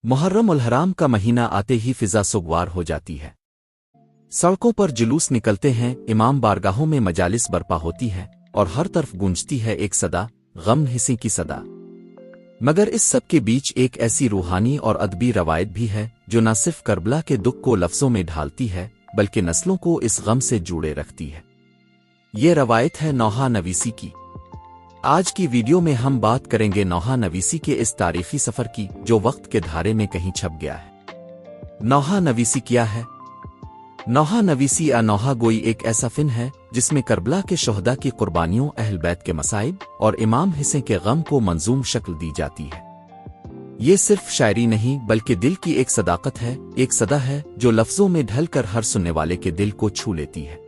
मुहर्रम उल हराम का महीना आते ही फिजा सुगवार हो जाती है। सड़कों पर जुलूस निकलते हैं, इमाम बारगाहों में मजालिस बर्पा होती है और हर तरफ गूंजती है एक सदा, गम हिस्से की सदा। मगर इस सब के बीच एक ऐसी रूहानी और अदबी रवायत भी है जो न सिर्फ करबला के दुख को लफ्ज़ों में ढालती है बल्कि नस्लों को इस गम से जोड़े रखती है। ये रवायत है नौहा नवीसी की। आज की वीडियो में हम बात करेंगे नौहा नवीसी के इस तारीखी सफर की जो वक्त के धारे में कहीं छप गया है। नौहा नवीसी क्या है? नौहा नवीसी या नौहा गोई एक ऐसा फिन है जिसमें करबला के शोहदा की कुर्बानियों, अहल बैत के मसाइब और इमाम हिस्से के गम को मंजूम शक्ल दी जाती है। ये सिर्फ शायरी नहीं बल्कि दिल की एक सदाकत है, एक सदा है जो लफ्जों में ढलकर हर सुनने वाले के दिल को छू लेती है।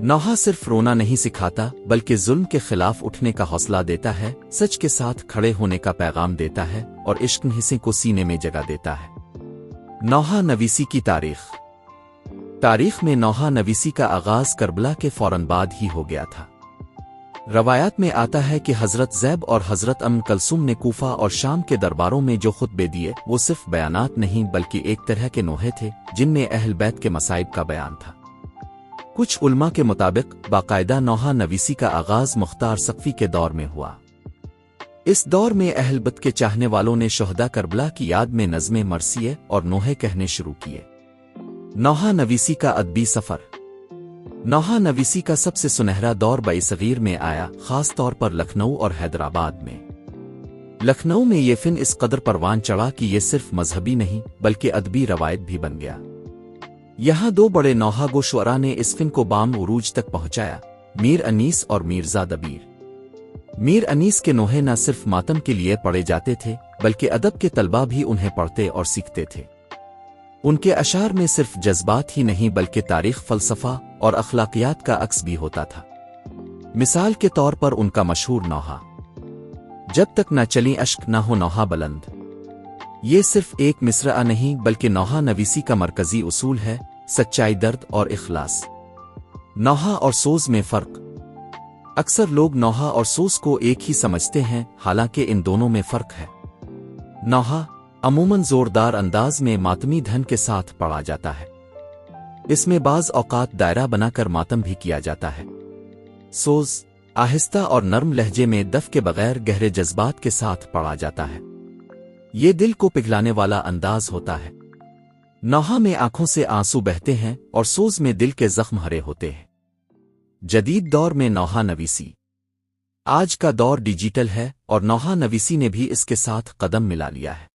नौहा सिर्फ रोना नहीं सिखाता बल्कि जुल्म के खिलाफ उठने का हौसला देता है, सच के साथ खड़े होने का पैगाम देता है और इश्क हिस्से को सीने में जगह देता है। नौहा नवीसी की तारीख में नौहा नवीसी का आगाज करबला के फौरन बाद ही हो गया था। रवायात में आता है कि हजरत ज़ैब और हजरत अम कलसूम ने कूफा और शाम के दरबारों में जो खुतबे दिए वो सिर्फ बयानात नहीं बल्कि एक तरह के नोहे थे जिनमें अहल बैत के मसाइब का बयान था। कुछ उल्मा के मुताबिक बाकायदा नौहा नवीसी का आगाज मुख्तार सक़फ़ी के दौर में हुआ। इस दौर में अहल बैत के चाहने वालों ने शोहदा करबला की याद में नज़्में मरसिये और नोहे कहने शुरू किए। नौहा नवीसी का अदबी सफ़र। नौहा नवीसी का सबसे सुनहरा दौर बई-सग़ीर में आया, ख़ास तौर पर लखनऊ और हैदराबाद में। लखनऊ में ये फिन इस कदर परवान चढ़ा कि ये सिर्फ मजहबी नहीं बल्कि अदबी रवायत भी बन गया। यहाँ दो बड़े नौहा गो शुअरा ने इस फिन को बाम उरूज तक पहुँचाया, मीर अनीस और मीर्ज़ा दबीर। मीर अनीस के नोहे न सिर्फ मातम के लिए पढ़े जाते थे बल्कि अदब के तलबा भी उन्हें पढ़ते और सीखते थे। उनके अशार में सिर्फ जज्बात ही नहीं बल्कि तारीख, फ़लसफ़ा और अखलाकियात का अक्स भी होता था। मिसाल के तौर पर उनका मशहूर नौहा, जब तक न चली अश्क न हो नौहा बुलंद। ये सिर्फ एक मिसरा नहीं बल्कि नौहा नवीसी का मरकजी उसूल है, सच्चाई, दर्द और इखलास। नौहा और सोज में फ़र्क। अक्सर लोग नौहा और सोज को एक ही समझते हैं, हालांकि इन दोनों में फ़र्क है। नौहा अमूमन ज़ोरदार अंदाज में मातमी धन के साथ पढ़ा जाता है। इसमें बाज़ औक़ात दायरा बनाकर मातम भी किया जाता है। सोज आहिस्ता और नर्म लहजे में दफ के बगैर गहरे जज्बात के साथ पढ़ा जाता है। ये दिल को पिघलाने वाला अंदाज होता है। नौहा में आंखों से आंसू बहते हैं और सोज में दिल के जख्म हरे होते हैं। जदीद दौर में नौहा नवीसी। आज का दौर डिजिटल है और नौहा नवीसी ने भी इसके साथ कदम मिला लिया है।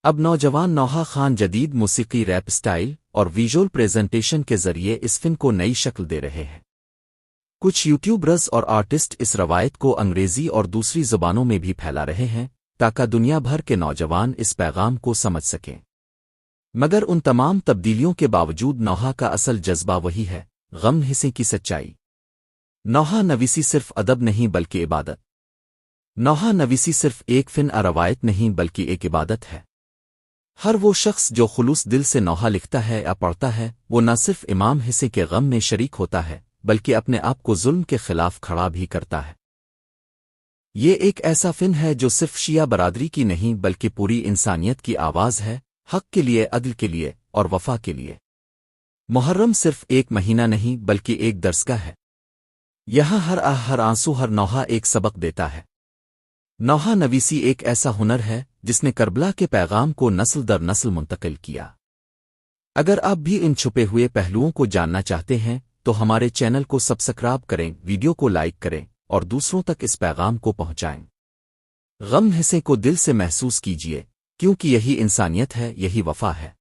अब नौजवान नौहा खान जदीद मूसीकी, रैप स्टाइल और विजुअल प्रेजेंटेशन के जरिए इस फिन को नई शक्ल दे रहे हैं। कुछ यूट्यूबर्स और आर्टिस्ट इस रवायत को अंग्रेजी और दूसरी ज़ुबानों में भी फैला रहे हैं ताकि दुनिया भर के नौजवान इस पैगाम को समझ सकें। मगर उन तमाम तब्दीलियों के बावजूद नौहा का असल जज्बा वही है, गम हिस्से की सच्चाई। नौहा नवीसी सिर्फ अदब नहीं बल्कि इबादत। नौहा नवीसी सिर्फ एक फिन रवायत नहीं बल्कि एक इबादत है। हर वो शख्स जो खुलूस दिल से नौहा लिखता है या पढ़ता है वो न सिर्फ इमाम हिस्से के गम में शरीक होता है बल्कि अपने आप को जुल्म के खिलाफ खड़ा भी करता है। ये एक ऐसा फिन है जो सिर्फ शिया बरादरी की नहीं बल्कि पूरी इंसानियत की आवाज़ है, हक के लिए, अदल के लिए और वफा के लिए। मुहर्रम सिर्फ एक महीना नहीं बल्कि एक दरसगाह है। यहाँ हर आह, हर आंसू, हर नौहा एक सबक देता है। नौहा नवीसी एक ऐसा हुनर है जिसने करबला के पैगाम को नस्ल दर नस्ल मुंतकिल किया। अगर आप भी इन छुपे हुए पहलुओं को जानना चाहते हैं तो हमारे चैनल को सब्सक्राइब करें, वीडियो को लाइक करें और दूसरों तक इस पैगाम को पहुंचाएं। गम हिस्से को दिल से महसूस कीजिए क्योंकि यही इंसानियत है, यही वफा है।